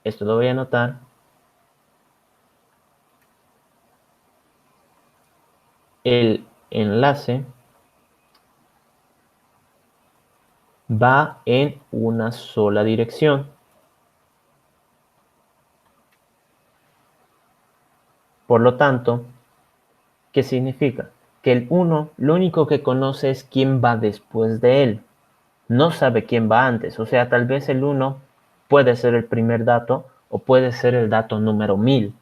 esto lo voy a anotar, el enlace va en una sola dirección. Por lo tanto, ¿qué significa? Que el 1 lo único que conoce es quién va después de él. No sabe quién va antes. O sea, tal vez el 1 puede ser el primer dato o puede ser el dato número 1000.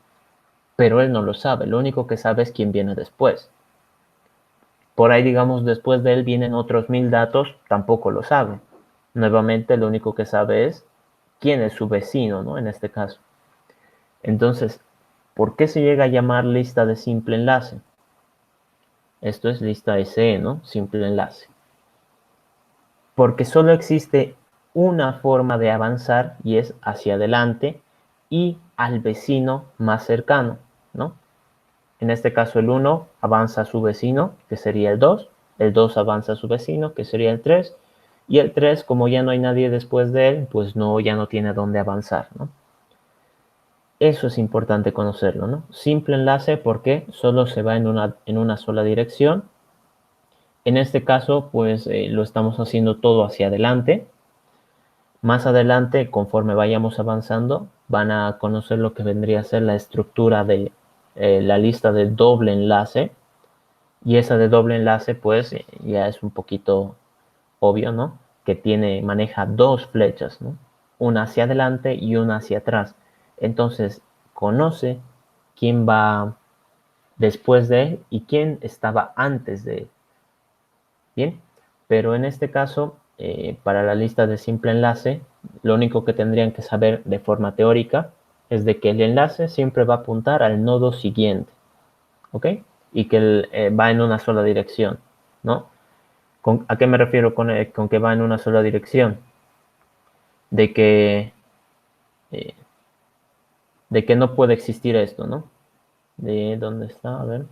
Pero él no lo sabe. Lo único que sabe es quién viene después. Por ahí, digamos, después de él vienen otros 1000 datos, tampoco lo sabe. Nuevamente, lo único que sabe es quién es su vecino, ¿no? En este caso. Entonces, ¿por qué se llega a llamar lista de simple enlace? Esto es lista SE, ¿no? Simple enlace. Porque solo existe una forma de avanzar y es hacia adelante y al vecino más cercano, ¿no? En este caso el 1 avanza a su vecino, que sería el 2 avanza a su vecino, que sería el 3, y el 3, como ya no hay nadie después de él, pues ya no tiene dónde avanzar, ¿no? Eso es importante conocerlo, ¿no? Simple enlace porque solo se va en una sola dirección. En este caso, pues lo estamos haciendo todo hacia adelante. Más adelante, conforme vayamos avanzando, van a conocer lo que vendría a ser la estructura de la lista de doble enlace. Y esa de doble enlace, pues ya es un poquito obvio, ¿no? Que maneja dos flechas, ¿no? Una hacia adelante y una hacia atrás. Entonces, conoce quién va después de él y quién estaba antes de él. Bien, pero en este caso, para la lista de simple enlace, lo único que tendrían que saber de forma teórica es de que el enlace siempre va a apuntar al nodo siguiente, ¿ok? Y que va en una sola dirección, ¿no? ¿A qué me refiero con que va en una sola dirección? De que, eh, de que no puede existir esto, ¿no? ¿De dónde está? A ver.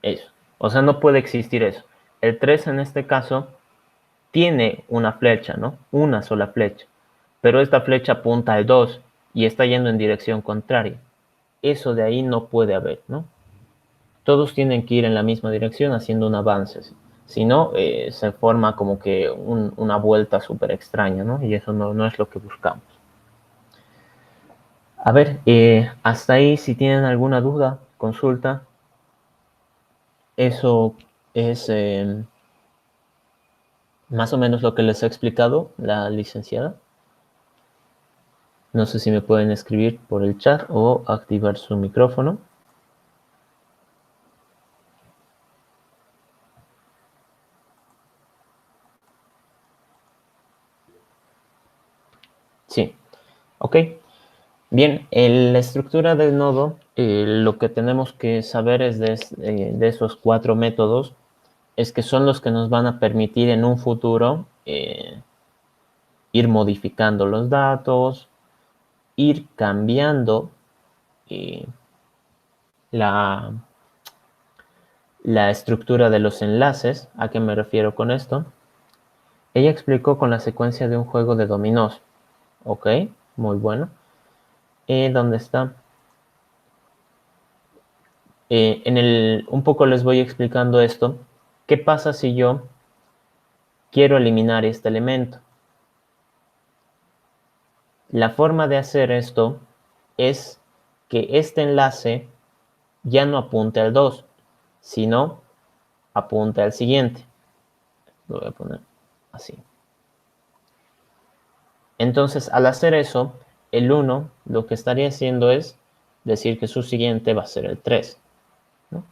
Eso. O sea, no puede existir eso. El 3 en este caso tiene una flecha, ¿no? Una sola flecha. Pero esta flecha apunta al 2 y está yendo en dirección contraria. Eso de ahí no puede haber, ¿no? Todos tienen que ir en la misma dirección haciendo un avance. Si no, se forma como que una vuelta súper extraña, ¿no? Y eso no es lo que buscamos. A ver, hasta ahí, si tienen alguna duda, consulta. Eso es más o menos lo que les ha explicado la licenciada. No sé si me pueden escribir por el chat o activar su micrófono. Sí, ok. Bien, la estructura del nodo, lo que tenemos que saber es de esos 4 métodos, es que son los que nos van a permitir en un futuro ir modificando los datos, ir cambiando eh, la, la estructura de los enlaces. ¿A qué me refiero con esto? Ella explicó con la secuencia de un juego de dominós. Ok, muy bueno. ¿Dónde está? Un poco les voy explicando esto. ¿Qué pasa si yo quiero eliminar este elemento? La forma de hacer esto es que este enlace ya no apunte al 2, sino apunte al siguiente. Lo voy a poner así. Entonces, al hacer eso, el 1 lo que estaría haciendo es decir que su siguiente va a ser el 3, ¿no?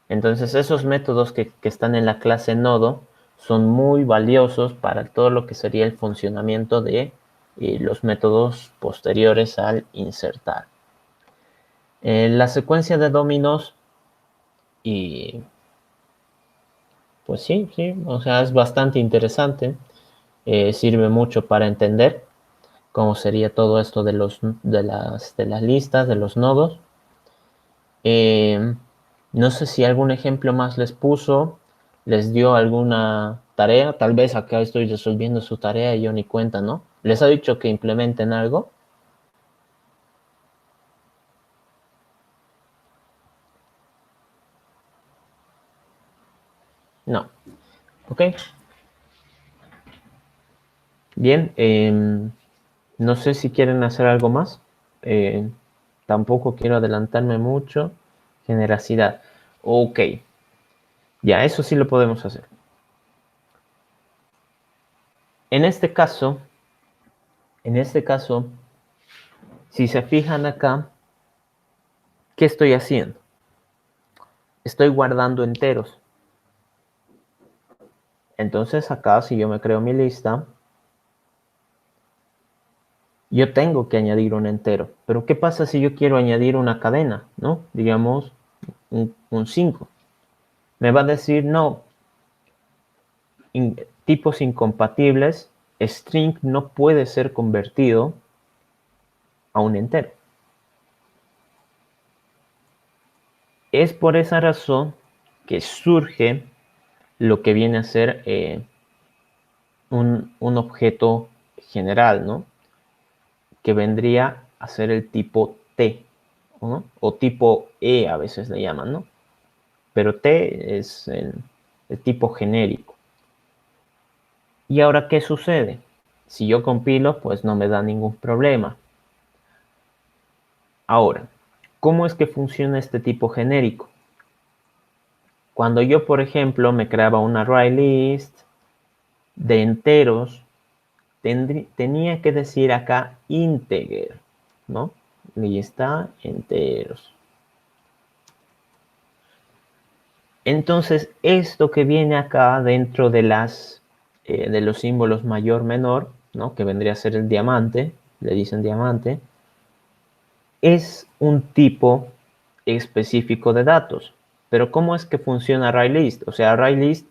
Entonces, esos métodos que están en la clase nodo son muy valiosos para todo lo que sería el funcionamiento de los métodos posteriores al insertar. La secuencia de dominos, y pues sí, o sea, es bastante interesante. Sirve mucho para entender cómo sería todo esto de las listas, de los nodos. No sé si algún ejemplo más les puso, les dio alguna tarea. Tal vez acá estoy resolviendo su tarea y yo ni cuenta, ¿no? ¿Les ha dicho que implementen algo? No. Ok. Bien. No sé si quieren hacer algo más. Eh, Tampoco quiero adelantarme mucho. Generacidad. Ok. Ya, eso sí lo podemos hacer. En este caso, si se fijan acá, ¿qué estoy haciendo? Estoy guardando enteros. Entonces acá, si yo me creo mi lista, yo tengo que añadir un entero. Pero ¿qué pasa si yo quiero añadir una cadena? ¿No? Digamos, un 5. Me va a decir, no, tipos incompatibles, string no puede ser convertido a un entero. Es por esa razón que surge lo que viene a ser un objeto general, ¿no? Que vendría a ser el tipo T, ¿no? O tipo E a veces le llaman, ¿no? Pero T es el tipo genérico. ¿Y ahora qué sucede? Si yo compilo, pues no me da ningún problema. Ahora, ¿cómo es que funciona este tipo genérico? Cuando yo, por ejemplo, me creaba una array list de enteros, tenía que decir acá integer, ¿no? Lista enteros. Entonces, esto que viene acá dentro de de los símbolos mayor, menor, ¿no? Que vendría a ser el diamante, le dicen diamante, es un tipo específico de datos. Pero ¿cómo es que funciona ArrayList? O sea, ArrayList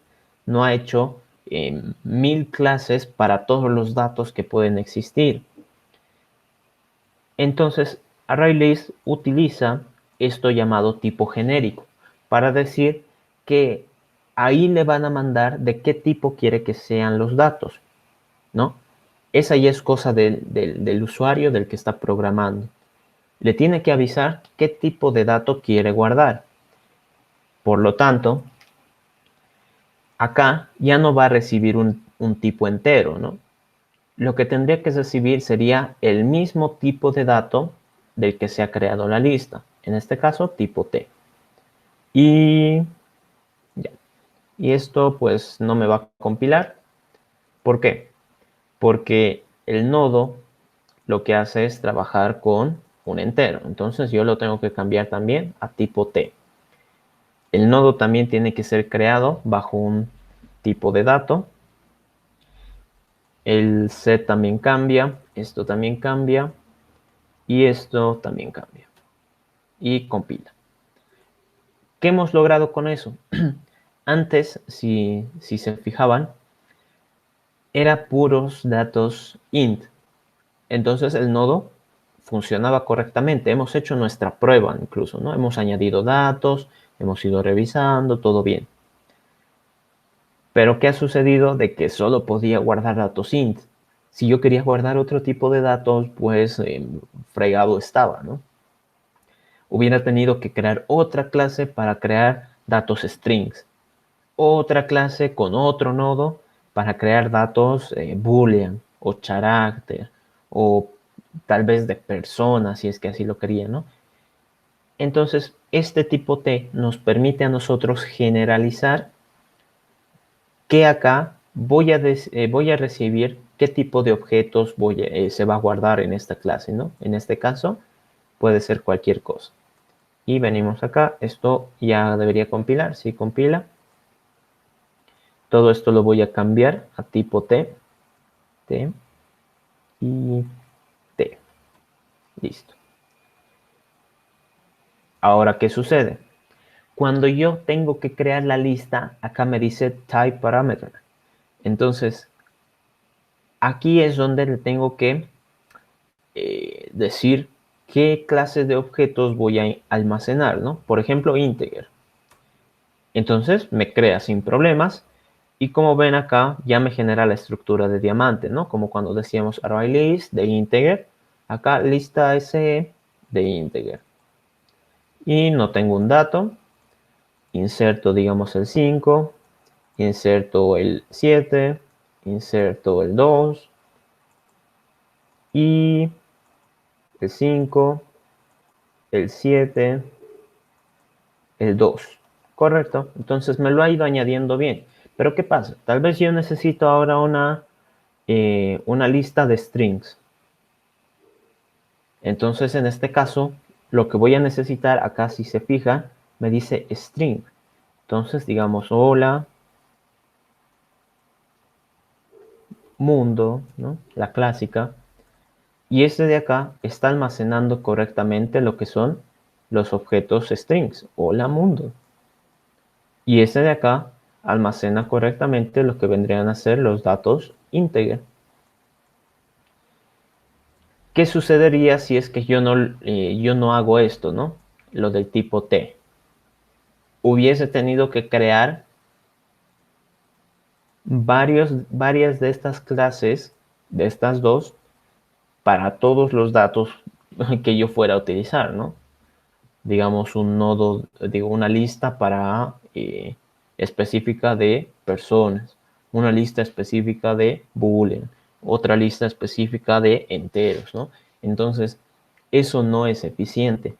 no ha hecho 1000 clases para todos los datos que pueden existir. Entonces, ArrayList utiliza esto llamado tipo genérico para decir que ahí le van a mandar de qué tipo quiere que sean los datos, ¿no? Esa ya es cosa del usuario, del que está programando. Le tiene que avisar qué tipo de dato quiere guardar. Por lo tanto, acá ya no va a recibir un tipo entero, ¿no? Lo que tendría que recibir sería el mismo tipo de dato del que se ha creado la lista. En este caso, tipo T. Y ya. Y esto pues no me va a compilar. ¿Por qué? Porque el nodo lo que hace es trabajar con un entero. Entonces yo lo tengo que cambiar también a tipo T. El nodo también tiene que ser creado bajo un tipo de dato. El set también cambia, esto también cambia y esto también cambia. Y compila. ¿Qué hemos logrado con eso? Antes, si se fijaban, era puros datos int. Entonces el nodo funcionaba correctamente. Hemos hecho nuestra prueba incluso, ¿no? Hemos añadido datos, hemos ido revisando, todo bien. Pero ¿qué ha sucedido? De que solo podía guardar datos int. Si yo quería guardar otro tipo de datos, pues fregado estaba, ¿no? Hubiera tenido que crear otra clase para crear datos strings. Otra clase con otro nodo para crear datos boolean o carácter o tal vez de personas, si es que así lo quería, ¿no? Entonces, este tipo T nos permite a nosotros generalizar que acá voy a recibir qué tipo de objetos se va a guardar en esta clase, ¿no? En este caso, puede ser cualquier cosa. Y venimos acá, esto ya debería compilar, sí compila. Todo esto lo voy a cambiar a tipo T, T y T. Listo. Ahora, ¿qué sucede? Cuando yo tengo que crear la lista, acá me dice type parameter. Entonces, aquí es donde le tengo que decir qué clases de objetos voy a almacenar, ¿no? Por ejemplo, integer. Entonces, me crea sin problemas. Y como ven acá, ya me genera la estructura de diamante, ¿no? Como cuando decíamos ArrayList de integer. Acá lista SE de integer. Y no tengo un dato. Inserto, digamos, el 5. Inserto el 7. Inserto el 2. Y el 5. El 7. El 2. Correcto. Entonces me lo ha ido añadiendo bien. Pero ¿qué pasa? Tal vez yo necesito ahora una lista de strings. Entonces, en este caso, lo que voy a necesitar acá, si se fija, me dice string. Entonces, digamos, hola, mundo, ¿no? La clásica. Y este de acá está almacenando correctamente lo que son los objetos strings. Hola, mundo. Y este de acá almacena correctamente lo que vendrían a ser los datos integer. ¿Qué sucedería si es que yo no hago esto, ¿no? Lo del tipo T. Hubiese tenido que crear varias de estas clases, de estas dos, para todos los datos que yo fuera a utilizar, ¿no? Digamos un nodo, digo, una lista para específica de personas, una lista específica de boolean, otra lista específica de enteros, ¿no? Entonces, eso no es eficiente.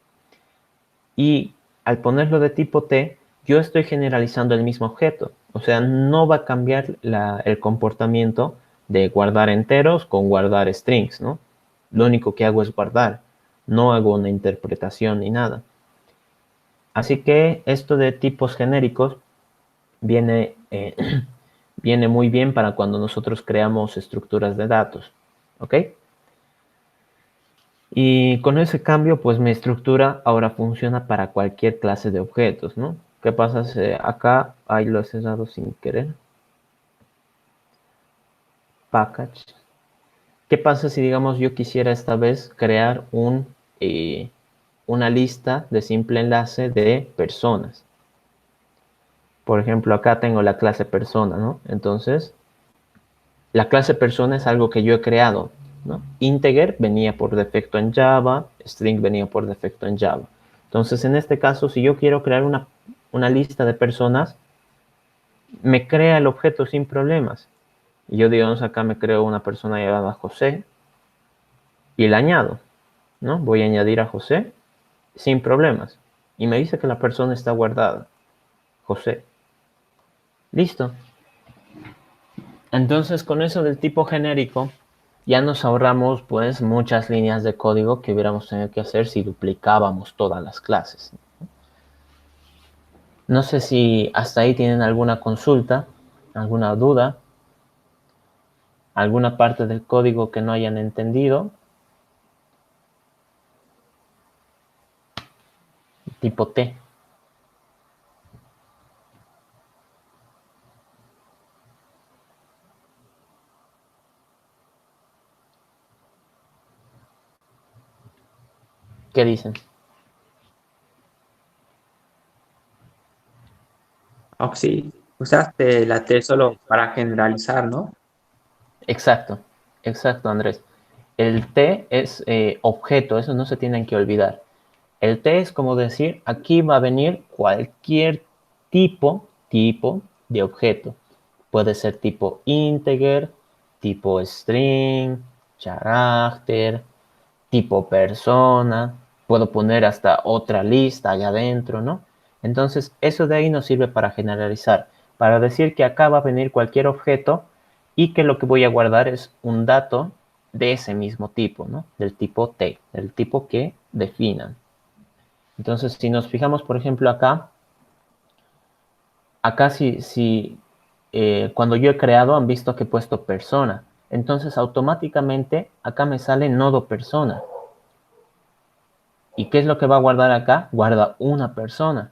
Y al ponerlo de tipo T, yo estoy generalizando el mismo objeto. O sea, no va a cambiar el comportamiento de guardar enteros con guardar strings, ¿no? Lo único que hago es guardar. No hago una interpretación ni nada. Así que esto de tipos genéricos viene, viene muy bien para cuando nosotros creamos estructuras de datos. ¿Ok? Y con ese cambio, pues mi estructura ahora funciona para cualquier clase de objetos, ¿no? ¿Qué pasa si acá, ahí lo he cerrado sin querer? Package. ¿Qué pasa si, digamos, yo quisiera esta vez crear una lista de simple enlace de personas? Por ejemplo, acá tengo la clase persona, ¿no? Entonces, la clase persona es algo que yo he creado, ¿no? Integer venía por defecto en Java, string venía por defecto en Java. Entonces, en este caso, si yo quiero crear una lista de personas, me crea el objeto sin problemas. Y yo, digamos, acá me creo una persona llamada José y la añado, ¿no? Voy a añadir a José sin problemas. Y me dice que la persona está guardada. José. Listo. Entonces, con eso del tipo genérico, ya nos ahorramos pues muchas líneas de código que hubiéramos tenido que hacer si duplicábamos todas las clases. No sé si hasta ahí tienen alguna consulta, alguna duda, alguna parte del código que no hayan entendido. Tipo T. ¿Qué dicen? Ah, sí, usaste la T solo para generalizar, ¿no? Exacto, exacto, Andrés. El T es objeto, eso no se tienen que olvidar. El T es como decir, aquí va a venir cualquier tipo de objeto. Puede ser tipo integer, tipo string, carácter, tipo persona. Puedo poner hasta otra lista allá adentro, ¿no? Entonces, eso de ahí nos sirve para generalizar, para decir que acá va a venir cualquier objeto y que lo que voy a guardar es un dato de ese mismo tipo, ¿no? Del tipo T, del tipo que definan. Entonces, si nos fijamos, por ejemplo, acá cuando yo he creado han visto que he puesto persona. Entonces, automáticamente acá me sale nodo persona. ¿Y qué es lo que va a guardar acá? Guarda una persona.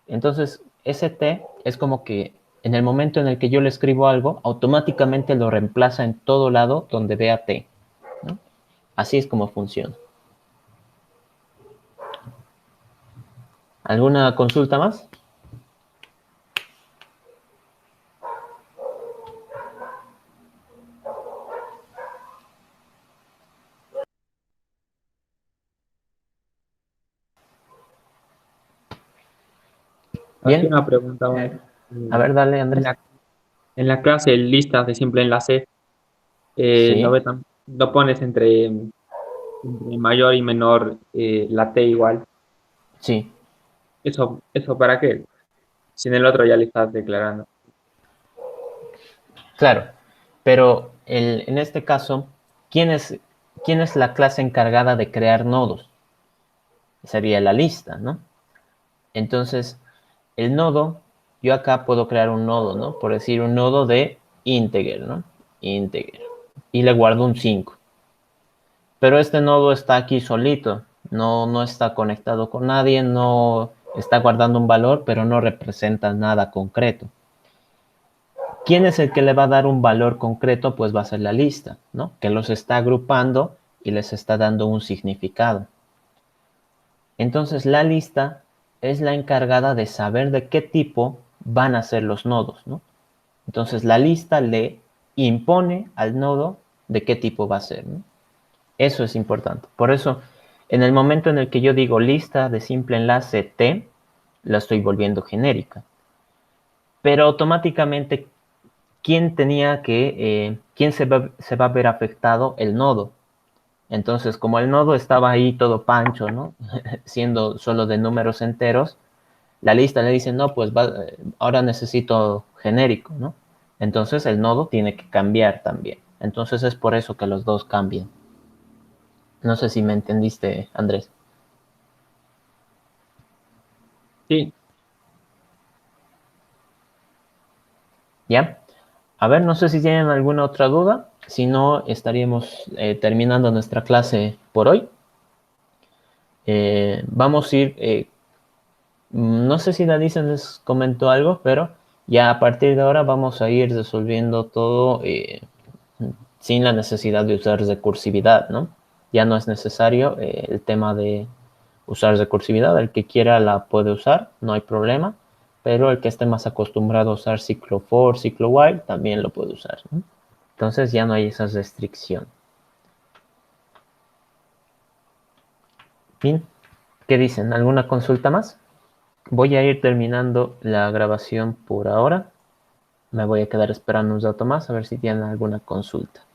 Entonces, ese T es como que en el momento en el que yo le escribo algo, automáticamente lo reemplaza en todo lado donde vea T, ¿no? Así es como funciona. ¿Alguna consulta más? Aquí Bien. una pregunta más. A ver, dale, En Andrés. en la clase listas de simple enlace, Sí, no pones entre mayor y menor la T igual. sí, Eso para qué? Si en el otro ya le estás declarando. claro. Pero en este caso, ¿quién quién es la clase encargada de crear nodos? Sería la lista, ¿no? Entonces, el nodo, yo acá puedo crear un nodo, ¿no? Por decir un nodo de integer, ¿no? Integer. Y le guardo un 5. Pero este nodo está aquí solito, no está conectado con nadie, no está guardando un valor, pero no representa nada concreto. ¿Quién es el que le va a dar un valor concreto? Pues va a ser la lista, ¿no? Que los está agrupando y les está dando un significado. Entonces la lista es la encargada de saber de qué tipo van a ser los nodos, ¿no? Entonces la lista le impone al nodo de qué tipo va a ser, ¿no? Eso es importante. Por eso, en el momento en el que yo digo lista de simple enlace T, la estoy volviendo genérica. Pero automáticamente, ¿quién se va a ver afectado? El nodo. Entonces, como el nodo estaba ahí todo pancho, ¿no? Siendo solo de números enteros, la lista le dice, no, pues ahora necesito genérico, ¿no? Entonces el nodo tiene que cambiar también. Entonces es por eso que los dos cambian. No sé si me entendiste, Andrés. Sí, ¿Ya? A ver, no sé si tienen alguna otra duda. Si no, estaríamos terminando nuestra clase por hoy. Vamos a ir, no sé si Dalisa les comentó algo, pero ya a partir de ahora vamos a ir resolviendo todo sin la necesidad de usar recursividad, ¿no? Ya no es necesario el tema de usar recursividad. El que quiera la puede usar, no hay problema, pero el que esté más acostumbrado a usar ciclo for, ciclo while, también lo puede usar, ¿no? Entonces ya no hay esa restricción. Bien, ¿qué dicen? ¿Alguna consulta más? Voy a ir terminando la grabación por ahora. Me voy a quedar esperando un rato más a ver si tienen alguna consulta.